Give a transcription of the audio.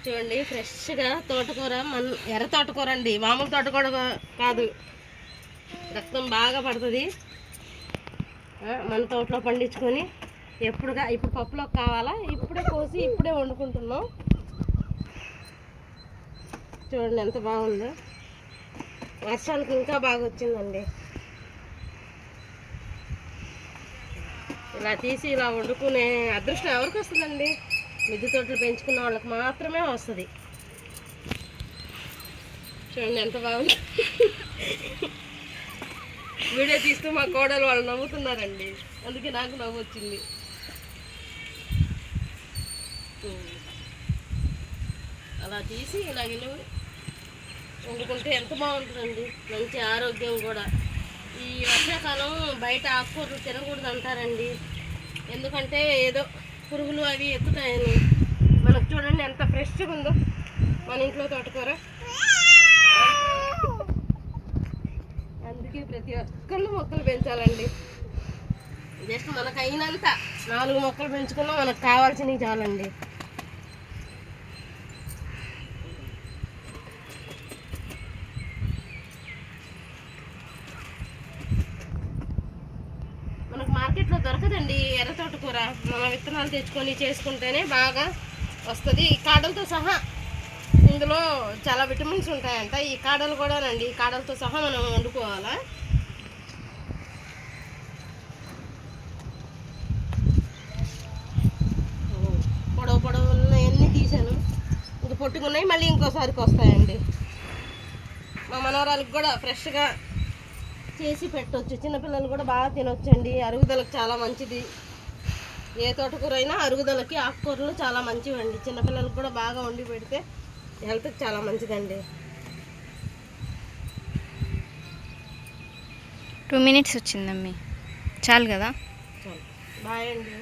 చూడండి ఫ్రెష్గా తోటకూర, మన ఎర్ర తోటకూర అండి, మామూలు తోటకూర కాదు. రక్తం బాగా పడుతుంది. మన తోటలో పండించుకొని ఇప్పుడు పప్పులోకి కావాలా, ఇప్పుడే కోసి ఇప్పుడే వండుకుంటున్నాం. చూడండి ఎంత బాగుందో. వర్షానికి ఇంకా బాగా వచ్చిందండి. ఇలా తీసి ఇలా వండుకునే అదృష్టం ఎవరికి వస్తుందండి? మిద్దె తోటలు పెంచుకున్న వాళ్ళకి మాత్రమే వస్తుంది. చూడండి ఎంత బాగుంది. వీడియో తీస్తూ మా కోడలు వాళ్ళు నవ్వుతున్నారండి, అందుకే నాకు నవ్వు వచ్చింది. అలా తీసి ఇలా వండుకుంటే ఎంత బాగుంటుందండి. మంచి ఆరోగ్యం కూడా. ఈ వర్షాకాలం బయట ఆకుకూరలు తినకూడదు అంటారండి, ఎందుకంటే ఏదో పురుగులు అవి ఎక్కుతాయని. మనకు చూడండి ఎంత ఫ్రెష్గా ఉందో మన ఇంట్లో తోటకూర. అందుకే ప్రతి ఒక్కళ్ళు మొక్కలు పెంచాలండి. జస్ట్ మనకు అయినంత 4 మొక్కలు పెంచుకున్నా మనకు కావాల్సినవి చాలండి. మనకు మార్కెట్లో దొరకదండి ఎర్ర తోటకూర. మన విత్తనాలు తెచ్చుకొని చేసుకుంటేనే బాగా వస్తుంది. ఈ కాడలతో సహా ఇందులో చాలా విటమిన్స్ ఉంటాయంట. ఈ కాడలు కూడానండి, ఈ కాడలతో సహా మనం వండుకోవాలా. పొడవు ఉన్నవన్నీ తీసాను, ఇంక పొట్టుకున్నాయి, మళ్ళీ ఇంకోసారికి వస్తాయండి. మా మనవరాలకు కూడా ఫ్రెష్గా చేసి పెట్టవచ్చు. చిన్నపిల్లలు కూడా బాగా తినొచ్చండి. అరుగుదలకు చాలా మంచిది. ఏ తోటకూర అయినా అరుగుదలకి ఆకుకూరలు చాలా మంచివండి. చిన్నపిల్లలకు కూడా బాగా వండి పెడితే హెల్త్కి చాలా మంచిదండి. 2 minutes వచ్చిందమ్మీ, చాలు కదా. బాయ్ అండి.